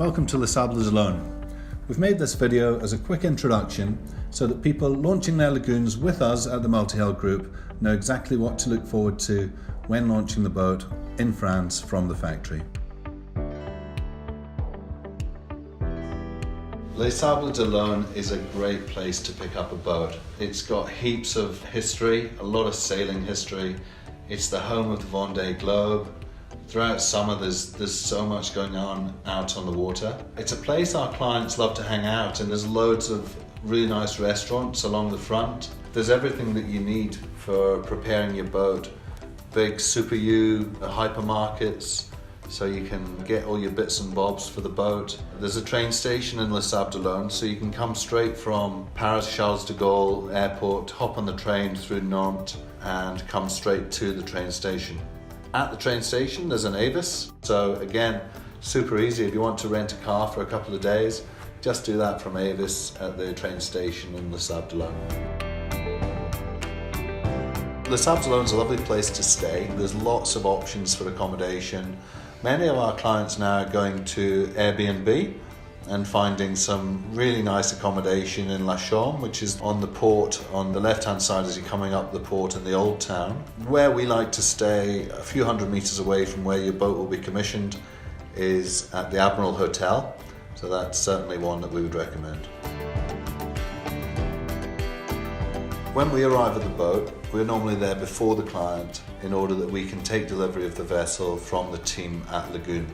Welcome to Les Sables Alone. We've made this video as a quick introduction so that people launching their lagoons with us at the Multi-Hull Group know exactly what to look forward to when launching the boat in France from the factory. Les Sables Alone is a great place to pick up a boat. It's got heaps of history, a lot of sailing history. It's the home of the Vendée Globe. Throughout summer there's so much going on out on the water. It's a place our clients love to hang out, and there's loads of really nice restaurants along the front. There's everything that you need for preparing your boat. Big Super U hypermarkets, so you can get all your bits and bobs for the boat. There's a train station in Les Sables Alone, so you can come straight from Paris Charles de Gaulle Airport, hop on the train through Nantes and come straight to the train station. At the train station there's an Avis, so again, super easy. If you want to rent a car for a couple of days, just do that from Avis at the train station in Les Sables Alone. Les Sables Alone is a lovely place to stay. There's lots of options for accommodation. Many of our clients now are going to Airbnb and finding some really nice accommodation in La Chaume, which is on the port on the left-hand side as you're coming up the port in the old town. Where we like to stay a few hundred meters away from where your boat will be commissioned is at the Admiral Hotel, so that's certainly one that we would recommend. When we arrive at the boat, we're normally there before the client in order that we can take delivery of the vessel from the team at Lagoon.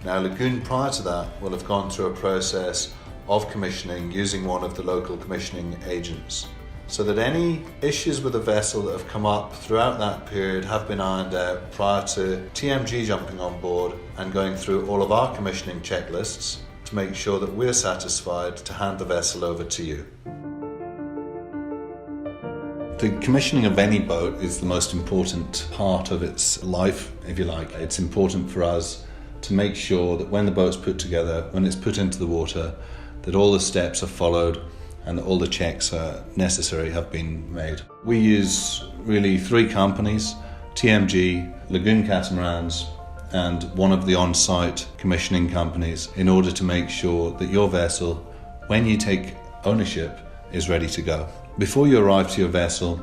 Now, Lagoon prior to that will have gone through a process of commissioning using one of the local commissioning agents, so that any issues with the vessel that have come up throughout that period have been ironed out prior to TMG jumping on board and going through all of our commissioning checklists to make sure that we're satisfied to hand the vessel over to you. The commissioning of any boat is the most important part of its life, if you like. It's important for us to make sure that when the boat's put together, when it's put into the water, that all the steps are followed and that all the checks necessary have been made. We use really three companies: TMG, Lagoon Catamarans, and one of the on-site commissioning companies, in order to make sure that your vessel, when you take ownership, is ready to go. Before you arrive to your vessel,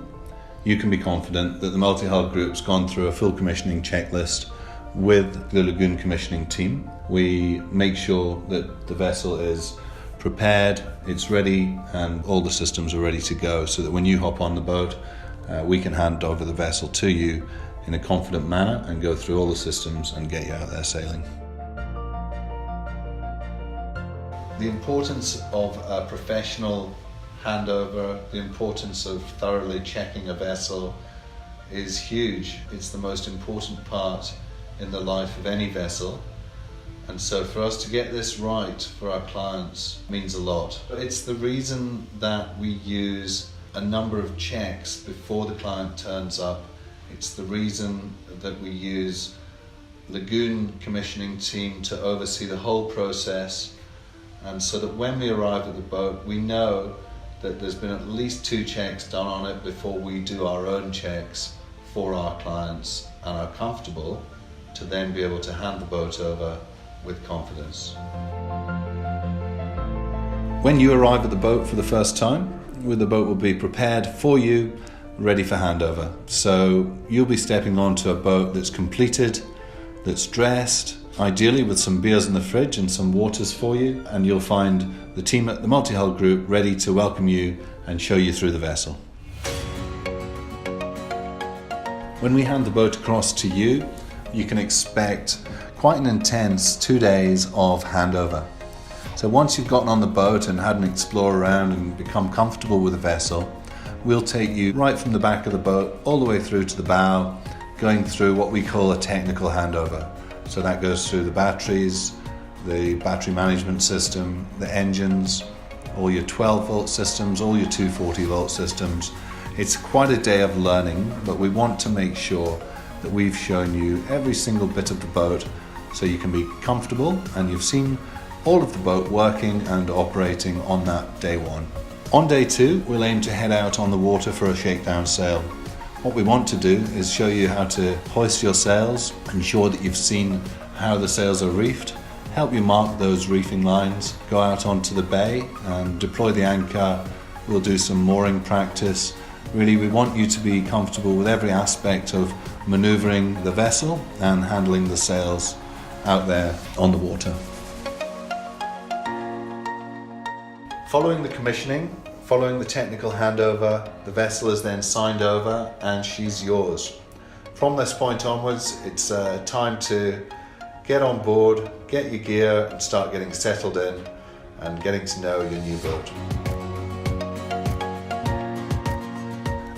you can be confident that the Multi-Hull Group's gone through a full commissioning checklist with the Lagoon commissioning team. We make sure that the vessel is prepared, it's ready, and all the systems are ready to go, so that when you hop on the boat, we can hand over the vessel to you in a confident manner and go through all the systems and get you out there sailing. The importance of a professional handover, the importance of thoroughly checking a vessel is huge. It's the most important part in the life of any vessel, and so for us to get this right for our clients means a lot. It's the reason that we use a number of checks before the client turns up. It's the reason that we use Lagoon commissioning team to oversee the whole process, and so that when we arrive at the boat, we know that there's been at least 2 checks done on it before we do our own checks for our clients, and are comfortable to then be able to hand the boat over with confidence. When you arrive at the boat for the first time, the boat will be prepared for you, ready for handover. So you'll be stepping onto a boat that's completed, that's dressed, ideally with some beers in the fridge and some waters for you, and you'll find the team at the Multi-Hull Group ready to welcome you and show you through the vessel. When we hand the boat across to you, you can expect quite an intense 2 days of handover. So once you've gotten on the boat and had an explore around and become comfortable with the vessel, we'll take you right from the back of the boat all the way through to the bow, going through what we call a technical handover. So that goes through the batteries, the battery management system, the engines, all your 12-volt systems, all your 240-volt systems. It's quite a day of learning, but we want to make sure that we've shown you every single bit of the boat so you can be comfortable and you've seen all of the boat working and operating on that day 1. On day 2, we'll aim to head out on the water for a shakedown sail. What we want to do is show you how to hoist your sails, ensure that you've seen how the sails are reefed, help you mark those reefing lines, go out onto the bay and deploy the anchor. We'll do some mooring practice. Really, we want you to be comfortable with every aspect of manoeuvring the vessel and handling the sails out there on the water. Following the commissioning, following the technical handover, the vessel is then signed over and she's yours. From this point onwards, it's time to get on board, get your gear and start getting settled in and getting to know your new boat.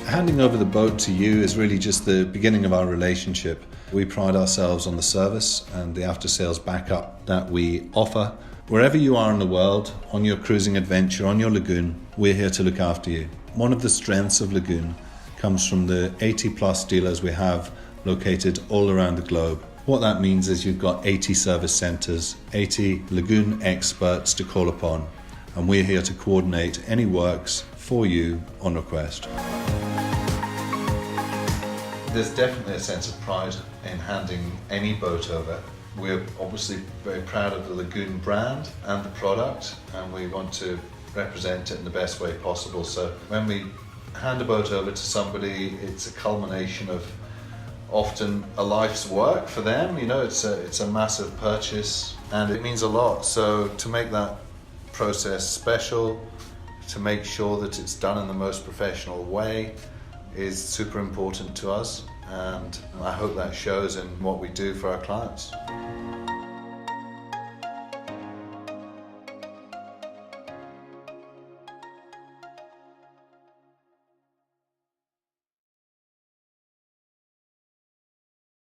Handing over the boat to you is really just the beginning of our relationship. We pride ourselves on the service and the after-sales backup that we offer. Wherever you are in the world, on your cruising adventure, on your lagoon, we're here to look after you. One of the strengths of Lagoon comes from the 80 plus dealers we have located all around the globe. What that means is you've got 80 service centres, 80 Lagoon experts to call upon, and we're here to coordinate any works for you on request. There's definitely a sense of pride in handing any boat over. We're obviously very proud of the Lagoon brand and the product, and we want to represent it in the best way possible. So when we hand a boat over to somebody, it's a culmination of often a life's work for them. You know, it's a massive purchase and it means a lot. So to make that process special, to make sure that it's done in the most professional way, is super important to us, and I hope that shows in what we do for our clients.